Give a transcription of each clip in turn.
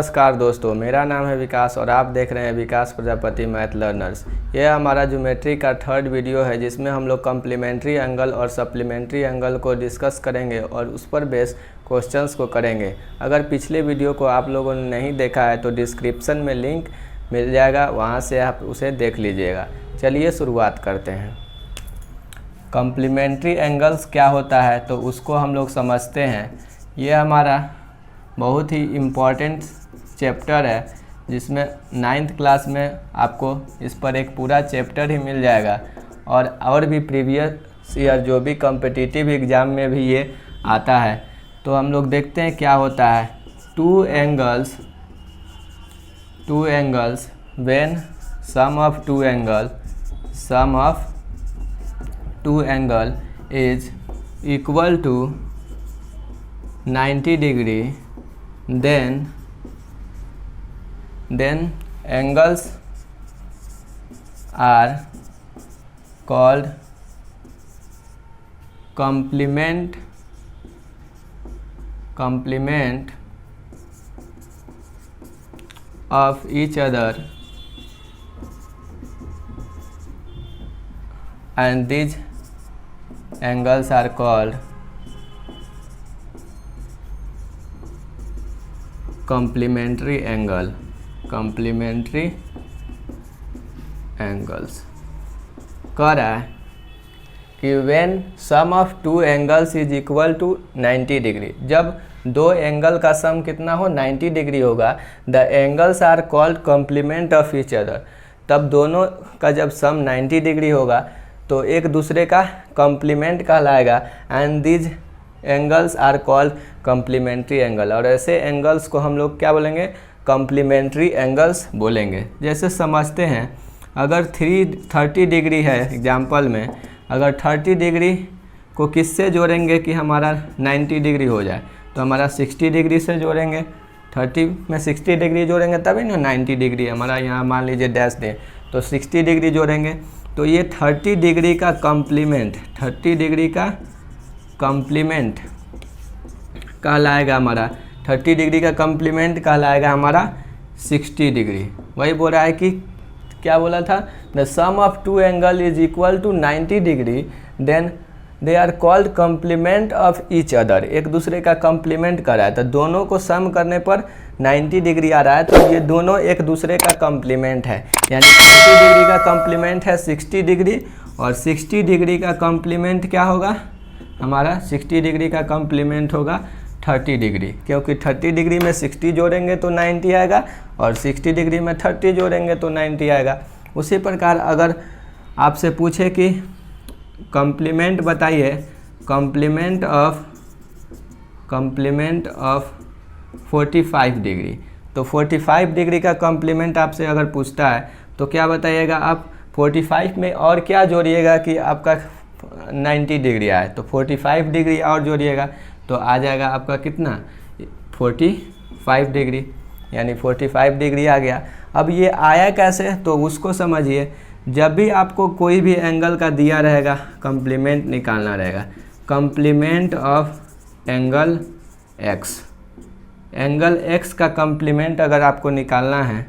नमस्कार दोस्तों, मेरा नाम है विकास और आप देख रहे हैं विकास प्रजापति मैथ लर्नर्स। यह हमारा ज्योमेट्री का थर्ड वीडियो है जिसमें हम लोग कम्प्लीमेंट्री एंगल और सप्लीमेंट्री एंगल को डिस्कस करेंगे और उस पर बेस क्वेश्चंस को करेंगे। अगर पिछले वीडियो को आप लोगों ने नहीं देखा है तो डिस्क्रिप्शन में लिंक मिल जाएगा, वहाँ से आप उसे देख लीजिएगा। चलिए शुरुआत करते हैं। कम्प्लीमेंट्री एंगल्स क्या होता है तो उसको हम लोग समझते हैं। ये हमारा बहुत ही इम्पॉर्टेंट चैप्टर है जिसमें 9th क्लास में आपको इस पर एक पूरा चैप्टर ही मिल जाएगा और भी प्रीवियस ईयर जो भी कॉम्पिटिटिव एग्ज़ाम में भी ये आता है। तो हम लोग देखते हैं क्या होता है। Two angles when sum of two angle is equal to 90 degree, then angles are called complement of each other, and these angles are called complementary angles। कह रहा है कि when sum of two angles is equal to 90 degree, जब दो angle का सम कितना हो 90 degree होगा, the angles are called complement of each other। तब दोनों का जब सम 90 डिग्री होगा तो एक दूसरे का कॉम्प्लीमेंट कहलाएगा। And these angles are called complementary angle, और ऐसे एंगल्स को हम लोग क्या बोलेंगे, कम्प्लीमेंट्री एंगल्स बोलेंगे। जैसे समझते हैं, अगर 30 डिग्री है एग्जाम्पल में, अगर 30 डिग्री को किससे जोड़ेंगे कि हमारा 90 डिग्री हो जाए, तो हमारा 60 डिग्री से जोड़ेंगे। 30 में 60 डिग्री जोड़ेंगे तभी ना 90 डिग्री हमारा, यहाँ मान लीजिए डैश दें तो 60 डिग्री जोड़ेंगे। तो ये 30 डिग्री का कॉम्प्लीमेंट, 30 डिग्री का कॉम्प्लीमेंट कहलाएगा हमारा, 30 डिग्री का कॉम्प्लीमेंट कहलाएगा हमारा 60 डिग्री। वही बोल रहा है कि क्या बोला था, the sum of two angle is equal to 90 degree, then they are called complement of each other. एक दूसरे का कॉम्प्लीमेंट कर रहा है तो दोनों को सम करने पर 90 डिग्री आ रहा है, तो ये दोनों एक दूसरे का कॉम्प्लीमेंट है। यानी 30 डिग्री का कॉम्प्लीमेंट है 60 डिग्री, और 60 डिग्री का कॉम्प्लीमेंट क्या होगा हमारा, 60 डिग्री का कॉम्प्लीमेंट होगा 30 डिग्री, क्योंकि 30 डिग्री में 60 जोड़ेंगे तो 90 आएगा और 60 डिग्री में 30 जोड़ेंगे तो 90 आएगा। उसी प्रकार अगर आपसे पूछे कि कॉम्प्लीमेंट बताइए, कॉम्प्लीमेंट ऑफ 45 डिग्री, तो 45 डिग्री का कॉम्प्लीमेंट आपसे अगर पूछता है तो क्या बताइएगा आप, 45 में और क्या जोड़िएगा कि आपका 90 डिग्री आए, तो 45 डिग्री और जोड़िएगा तो आ जाएगा आपका कितना 45 डिग्री, यानी 45 डिग्री आ गया। अब ये आया कैसे तो उसको समझिए। जब भी आपको कोई भी एंगल का दिया रहेगा कॉम्प्लीमेंट निकालना रहेगा। कॉम्प्लीमेंट ऑफ एंगल एक्स का कॉम्प्लीमेंट अगर आपको निकालना है,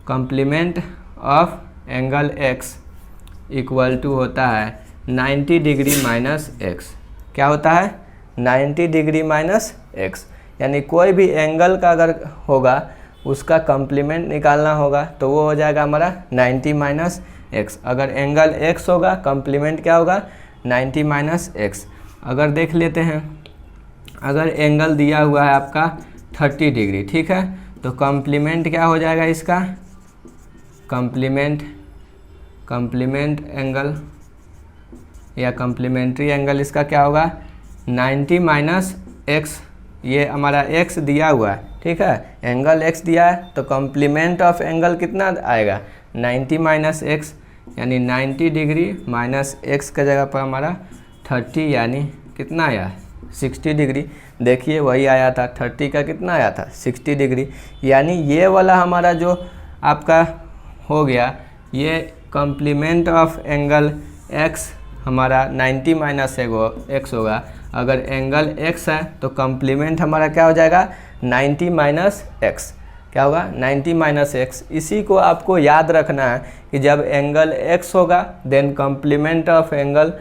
complement of angle X equal to होता है 90 डिग्री माइनस एक्स। क्या होता है 90 डिग्री माइनस एक्स, यानी कोई भी एंगल का अगर होगा उसका कॉम्प्लीमेंट निकालना होगा तो वो हो जाएगा हमारा 90 माइनस एक्स। अगर एंगल एक्स होगा कॉम्प्लीमेंट क्या होगा 90 माइनस एक्स। अगर देख लेते हैं, अगर एंगल दिया हुआ है आपका 30 डिग्री, ठीक है, तो कॉम्प्लीमेंट क्या हो जाएगा इसका, कॉम्प्लीमेंट एंगल या कॉम्प्लीमेंट्री एंगल इसका क्या होगा 90 माइनस एक्स। ये हमारा एक्स दिया हुआ है, ठीक है, एंगल एक्स दिया है तो कॉम्प्लीमेंट ऑफ एंगल कितना आएगा 90 माइनस एक्स, यानी 90 डिग्री माइनस एक्स का जगह पर हमारा 30, यानी कितना आया 60 डिग्री। देखिए वही आया था, 30 का कितना आया था 60 डिग्री। यानी ये वाला हमारा जो आपका हो गया, ये कॉम्प्लीमेंट ऑफ एंगल एक्स हमारा 90 माइनस एक्स होगा। अगर एंगल एक्स है तो कॉम्प्लीमेंट हमारा क्या हो जाएगा 90 माइनस एक्स। क्या होगा 90 माइनस एक्स। इसी को आपको याद रखना है कि जब एंगल एक्स होगा then complement of angle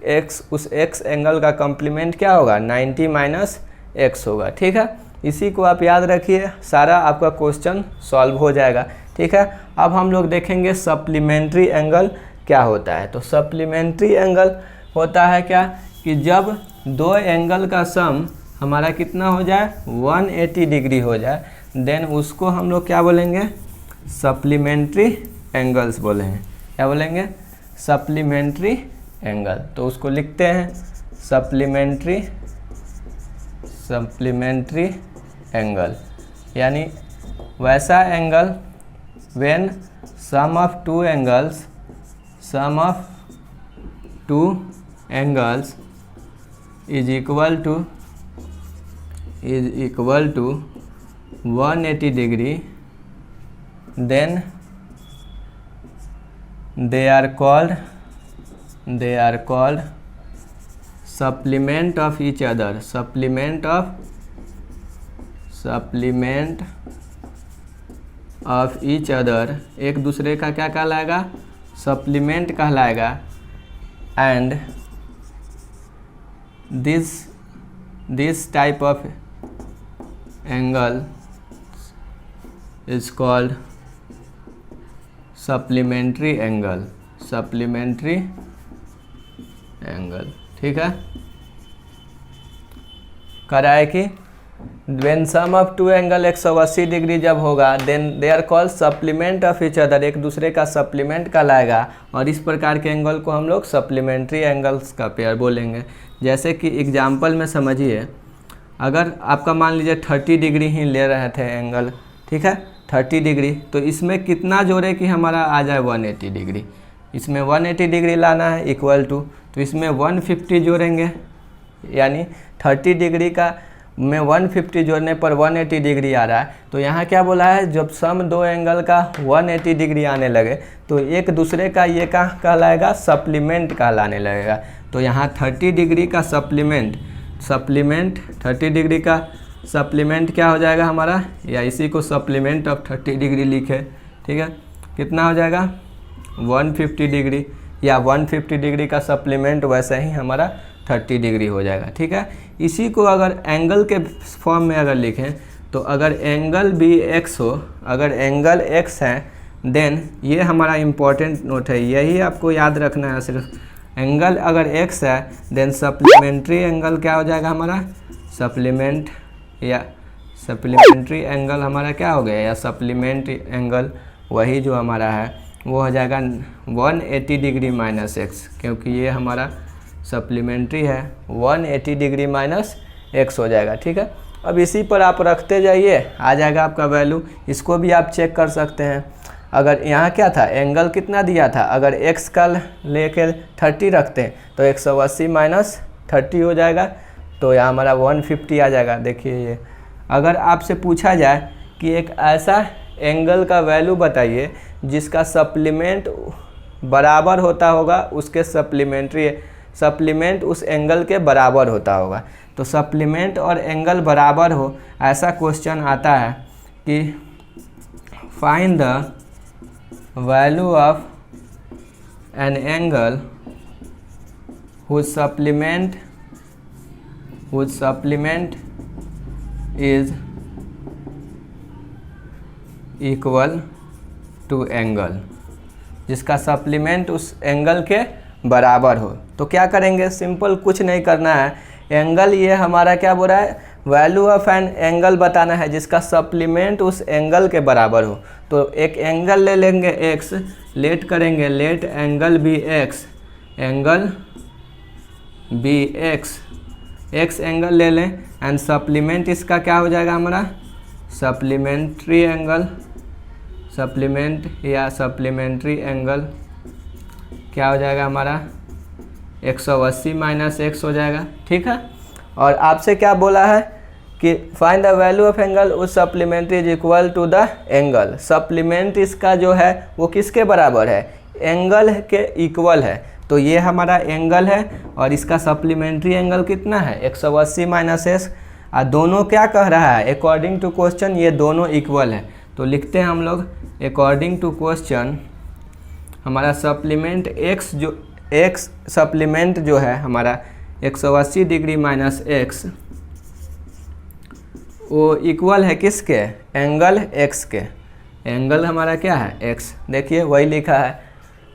X, उस एक्स एंगल का कॉम्प्लीमेंट क्या होगा 90 माइनस एक्स होगा। ठीक है, इसी को आप याद रखिए, सारा आपका क्वेश्चन सॉल्व हो जाएगा। ठीक है, अब हम लोग देखेंगे सप्लीमेंट्री एंगल क्या होता है। तो सप्लीमेंट्री एंगल होता है क्या कि जब दो एंगल का सम हमारा कितना हो जाए 180 डिग्री हो जाए, देन उसको हम लोग क्या बोलेंगे सप्लीमेंट्री एंगल्स बोलेंगे। क्या बोलेंगे सप्लीमेंट्री एंगल। तो उसको लिखते हैं सप्लीमेंट्री एंगल, यानी वैसा angle when sum of two angles is equal to 180 degree, then they are called supplement of each other, supplement of each other, एक दूसरे का क्या कहलाएगा सप्लीमेंट कहलाएगा। And this type of angle is called supplementary angle। ठीक है, कराए कि when sum of two angle 180 degree जब होगा then they are called supplement of each other, एक दूसरे का सप्लीमेंट कहलाएगा। और इस प्रकार के एंगल को हम लोग सप्लीमेंट्री एंगल्स का पेयर बोलेंगे। जैसे कि एग्जाम्पल में समझिए, अगर आपका मान लीजिए 30 डिग्री ही ले रहे थे एंगल, ठीक है 30 डिग्री, तो इसमें कितना जोड़े कि हमारा आ जाए 180 डिग्री, इसमें 180 डिग्री लाना है इक्वल टू, तो इसमें 150 जोड़ेंगे, यानी 30 डिग्री का में 150 जोड़ने पर 180 डिग्री आ रहा है। तो यहाँ क्या बोला है जब सम दो एंगल का 180 डिग्री आने लगे तो एक दूसरे का ये क्या कहलाएगा सप्लीमेंट कहलाने लगेगा। तो यहाँ 30 डिग्री का सप्लीमेंट 30 डिग्री का सप्लीमेंट क्या हो जाएगा हमारा, या इसी को सप्लीमेंट ऑफ 30 डिग्री लिखे, ठीक है, कितना हो जाएगा 150 डिग्री, या 150 डिग्री का सप्लीमेंट वैसे ही हमारा 30 डिग्री हो जाएगा। ठीक है, इसी को अगर एंगल के फॉर्म में अगर लिखें तो अगर एंगल भी एक्स हो, अगर एंगल एक्स है देन ये हमारा इम्पोर्टेंट नोट है, यही आपको याद रखना है सिर्फ, एंगल अगर एक्स है देन सप्लीमेंट्री एंगल क्या हो जाएगा हमारा सप्लीमेंट्री एंगल हमारा क्या हो गया, या सप्लीमेंट्री एंगल वही जो हमारा है वो हो जाएगा 180 डिग्री माइनस एक्स, क्योंकि ये हमारा सप्लीमेंट्री है 180 डिग्री माइनस एक्स हो जाएगा। ठीक है, अब इसी पर आप रखते जाइए, आ जाएगा आपका वैल्यू। इसको भी आप चेक कर सकते हैं। अगर यहाँ क्या था एंगल कितना दिया था, अगर एक्स का लेकर 30 रखते हैं तो 180 माइनस 30 हो जाएगा, तो यहाँ हमारा 150 आ जाएगा। देखिए ये अगर आपसे पूछा जाए कि एक ऐसा एंगल का वैल्यू बताइए जिसका सप्लीमेंट बराबर होता होगा उसके सप्लीमेंट उस एंगल के बराबर होता होगा, तो सप्लीमेंट और एंगल बराबर हो ऐसा क्वेश्चन आता है कि find the value of an angle whose supplement is equal to angle, जिसका सप्लीमेंट उस एंगल के बराबर हो। तो क्या करेंगे, सिंपल कुछ नहीं करना है, एंगल ये हमारा क्या बोल रहा है वैल्यू ऑफ एन एंगल बताना है जिसका सप्लीमेंट उस एंगल के बराबर हो। तो एक एंगल ले लेंगे एक्स, लेट करेंगे, let angle be X, X angle ले लें एंड सप्लीमेंट इसका क्या हो जाएगा हमारा सप्लीमेंट्री एंगल क्या हो जाएगा हमारा 180 माइनस एक्स हो जाएगा। ठीक है, और आपसे क्या बोला है कि find the value of angle उस supplementary is equal to the angle, supplement इसका जो है वो किसके बराबर है एंगल के इक्वल है। तो ये हमारा एंगल है और इसका सप्लीमेंट्री एंगल कितना है 180 माइनस एक्स। और दोनों क्या कह रहा है, अकॉर्डिंग टू क्वेश्चन ये दोनों इक्वल है। तो लिखते हैं हम लोग अकॉर्डिंग टू क्वेश्चन हमारा सप्लीमेंट एक्स जो एक्स सप्लीमेंट जो है हमारा 180 डिग्री माइनस एक्स वो इक्वल है किसके, एंगल एक्स के। एंगल हमारा क्या है, एक्स। देखिए वही लिखा है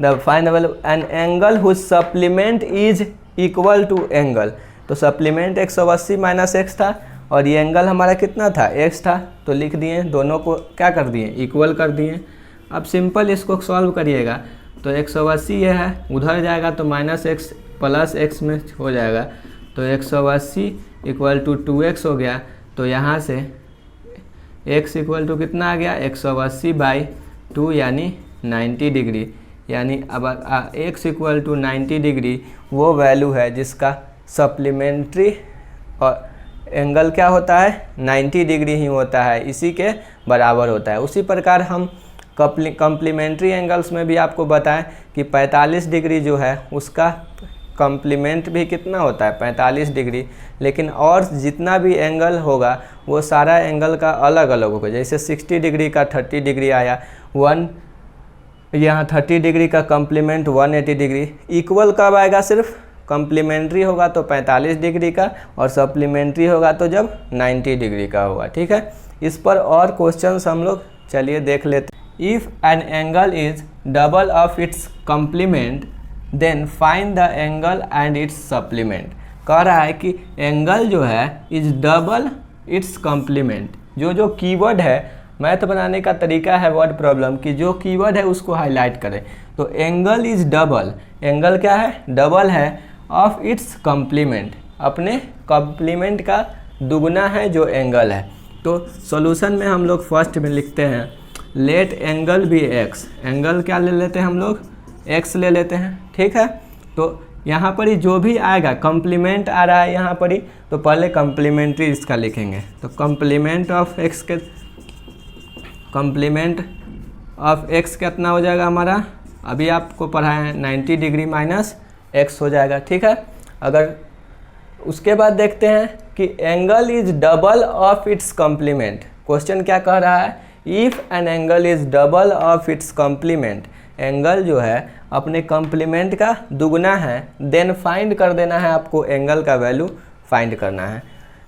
the find an angle whose supplement is equal to angle. तो सप्लीमेंट 180 माइनस एक्स था और ये एंगल हमारा कितना था, एक्स था। तो लिख दिए, दोनों को क्या कर दिए, इक्वल कर दिए। अब सिंपल इसको सॉल्व करिएगा तो 180 ये है, उधर जाएगा तो माइनस एक्स प्लस एक्स में हो जाएगा। तो 180 इक्वल टू 2x हो गया। तो यहाँ से x इक्वल टू कितना आ गया, 180/2 यानी 90 डिग्री। यानी अब x इक्वल टू 90 डिग्री वो वैल्यू है जिसका सप्लीमेंट्री और एंगल क्या होता है, 90 डिग्री ही होता है, इसी के बराबर होता है। उसी प्रकार हम कम्प्लीमेंट्री एंगल्स में भी आपको बताएं कि 45 डिग्री जो है उसका कम्प्लीमेंट भी कितना होता है, 45 डिग्री। लेकिन और जितना भी एंगल होगा वो सारा एंगल का अलग अलग होगा। जैसे 60 डिग्री का 30 डिग्री आया, यहाँ 30 डिग्री का कम्प्लीमेंट 180 डिग्री। इक्वल कब आएगा, सिर्फ कम्प्लीमेंट्री होगा तो 45 डिग्री का और सप्लीमेंट्री होगा तो जब 90 डिग्री का होगा। ठीक है, इस पर और क्वेश्चंस हम लोग चलिए देख लेते हैं। If an angle is double of its complement then find the angle and its supplement. कह रहा है कि एंगल जो है इज डबल इट्स कम्प्लीमेंट। जो कीवर्ड है, मैथ बनाने का तरीका है वर्ड प्रॉब्लम कि जो कीवर्ड है उसको हाईलाइट करें। तो एंगल इज डबल, एंगल क्या है, डबल है ऑफ इट्स कम्प्लीमेंट, अपने कम्प्लीमेंट का दुगना है जो एंगल है। तो सॉल्यूशन में हम लोग फर्स्ट में लिखते हैं let angle be X. Angle क्या ले लेते हैं हम लोग, एक्स ले लेते हैं। ठीक है, तो यहाँ पर ही जो भी आएगा कम्प्लीमेंट आ रहा है यहाँ पर ही, तो पहले कम्प्लीमेंट्री इसका लिखेंगे। तो कम्प्लीमेंट ऑफ एक्स के कम्प्लीमेंट ऑफ एक्स कितना हो जाएगा हमारा, अभी आपको पढ़ाए हैं 90 डिग्री माइनस एक्स हो जाएगा। ठीक है, अगर उसके बाद देखते हैं कि angle is double of its complement. Question क्या कह रहा है, if an angle is double of its complement, angle जो है अपने कम्प्लीमेंट का दुगना है, देन फाइंड कर देना है आपको, एंगल का वैल्यू फाइंड करना है।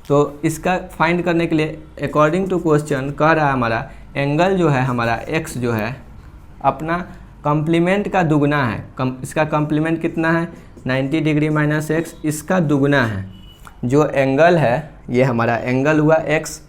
तो इसका फाइंड करने के लिए अकॉर्डिंग टू क्वेश्चन कह रहा है हमारा एंगल जो है हमारा एक्स जो है अपना कम्प्लीमेंट का दुगना है। इसका कम्प्लीमेंट कितना है, 90 डिग्री माइनस एक्स, इसका दुगना है। जो एंगल है ये हमारा एंगल हुआ एक्स,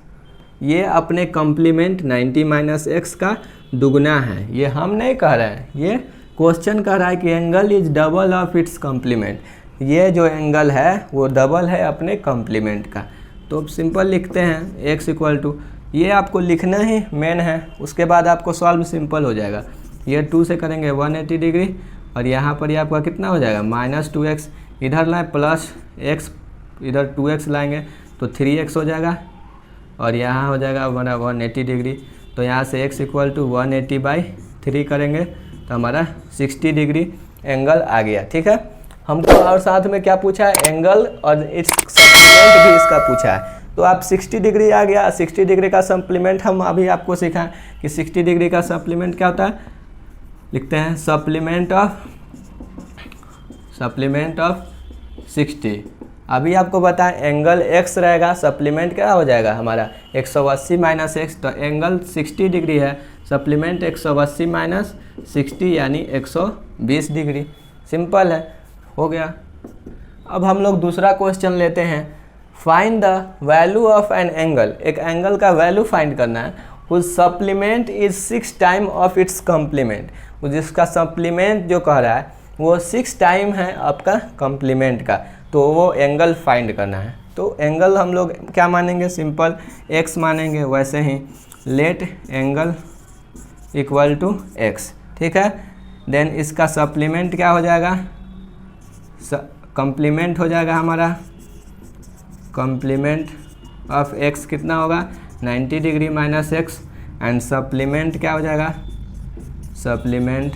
ये अपने कम्प्लीमेंट 90 माइनस एक्स का दुगना है। ये हम नहीं कह रहे हैं, ये क्वेश्चन कह रहा है कि angle is double of its complement. ये जो एंगल है वो डबल है अपने कम्प्लीमेंट का। तो सिंपल लिखते हैं एक्स इक्वल टू, ये आपको लिखना ही मेन है, उसके बाद आपको सॉल्व सिंपल हो जाएगा। ये 2 से करेंगे 180 डिग्री और यहाँ पर ये आपका कितना हो जाएगा -2x, इधर लाएँ प्लस एक्स, इधर 2x लाएंगे तो 3x हो जाएगा और यहाँ हो जाएगा हमारा 180 डिग्री। तो यहाँ से x इक्वल टू 180/3 करेंगे तो हमारा 60 डिग्री एंगल आ गया। ठीक है, हमको और साथ में क्या पूछा है, एंगल और इट्स सप्लीमेंट भी इसका पूछा है। तो आप 60 डिग्री आ गया, 60 डिग्री का सप्लीमेंट हम अभी आपको सिखाएं कि 60 डिग्री का सप्लीमेंट क्या होता है। लिखते हैं सप्लीमेंट ऑफ 60। अभी आपको बताएं एंगल x रहेगा, सप्लीमेंट क्या हो जाएगा हमारा 180 माइनस एक्स। तो एंगल 60 डिग्री है, सप्लीमेंट 180 माइनस 60 यानी 120 डिग्री। सिंपल है, हो गया। अब हम लोग दूसरा क्वेश्चन लेते हैं, find the value of an angle. एक एंगल का वैल्यू फाइंड करना है, whose supplement is 6 time of its complement. जिसका सप्लीमेंट जो कह रहा है वो 6 टाइम है आपका कम्प्लीमेंट का, तो वो एंगल फाइंड करना है। तो एंगल हम लोग क्या मानेंगे, सिंपल x मानेंगे। वैसे ही let angle equal to x। ठीक है, देन इसका सप्लीमेंट क्या हो जाएगा, कम्प्लीमेंट हो जाएगा हमारा, कम्प्लीमेंट ऑफ x कितना होगा 90 degree minus x, and supplement क्या हो जाएगा, सप्लीमेंट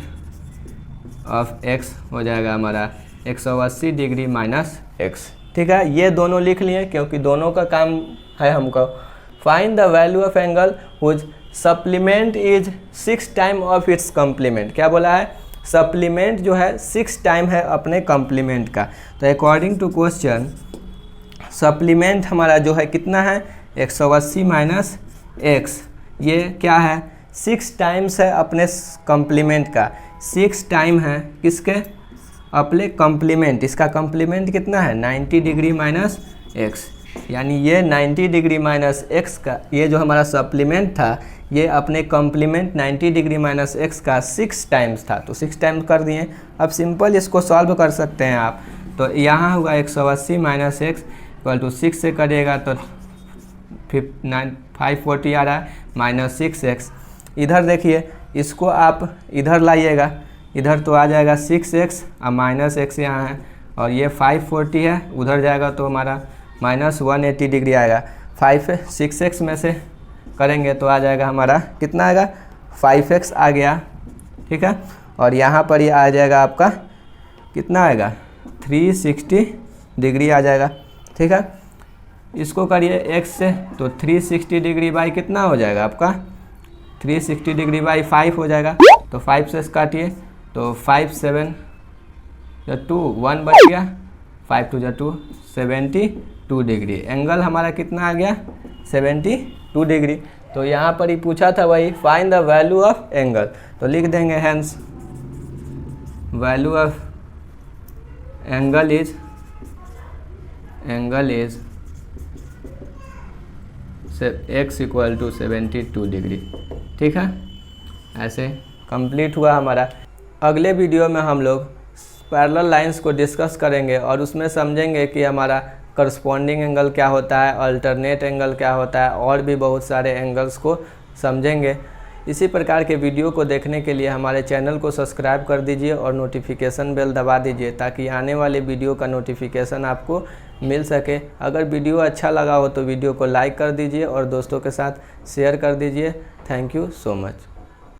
ऑफ x हो जाएगा हमारा 180 डिग्री माइनस एक्स। ठीक है, ये दोनों लिख लिए क्योंकि दोनों का काम है हमको। Find the value of angle whose supplement is 6 time of its complement. क्या बोला है? सप्लीमेंट जो है 6 टाइम है अपने कम्प्लीमेंट का। तो अकॉर्डिंग टू क्वेश्चन सप्लीमेंट हमारा जो है कितना है 180 माइनस एक्स, ये क्या है 6 टाइम्स है अपने कम्प्लीमेंट का। 6 टाइम है किसके? अपने कम्प्लीमेंट। इसका कम्प्लीमेंट कितना है 90 डिग्री माइनस एक्स, यानी ये 90 डिग्री माइनस एक्स का ये जो हमारा सप्लीमेंट था ये अपने कम्प्लीमेंट 90 डिग्री माइनस एक्स का 6 टाइम्स था। तो 6 टाइम्स कर दिए। अब सिंपल इसको सॉल्व कर सकते हैं आप। तो यहाँ होगा 180 माइनस एक्स इक्वल टू 6 से करिएगा तो 540 आ रहा है माइनस 6x। इधर देखिए इसको आप इधर लाइएगा, इधर तो आ जाएगा 6x और माइनस x यहाँ है और ये 540 है, उधर जाएगा तो हमारा माइनस 180 डिग्री आएगा। 6x में से करेंगे तो आ जाएगा हमारा कितना आएगा 5x आ गया, ठीक है। और यहाँ पर ये आ जाएगा आपका कितना आएगा 360 डिग्री आ जाएगा, ठीक है। इसको करिए x से तो 360 डिग्री बाई कितना हो जाएगा आपका 360 डिग्री बाई 5 हो जाएगा। तो 5 से काटिए तो 5 7 2 1 बच गया, 5 2 2 72 डिग्री। एंगल हमारा कितना आ गया 72 डिग्री। तो यहाँ पर ही पूछा था वही find the value of angle, तो लिख देंगे hence value of angle is x equal to 72 degree, ठीक है। ऐसे कंप्लीट हुआ हमारा। अगले वीडियो में हम लोग पैरेलल लाइंस को डिस्कस करेंगे और उसमें समझेंगे कि हमारा करस्पॉन्डिंग एंगल क्या होता है, अल्टरनेट एंगल क्या होता है, और भी बहुत सारे एंगल्स को समझेंगे। इसी प्रकार के वीडियो को देखने के लिए हमारे चैनल को सब्सक्राइब कर दीजिए और नोटिफिकेशन बेल दबा दीजिए ताकि आने वाले वीडियो का नोटिफिकेशन आपको मिल सके। अगर वीडियो अच्छा लगा हो तो वीडियो को लाइक कर दीजिए और दोस्तों के साथ शेयर कर दीजिए। Thank you so much.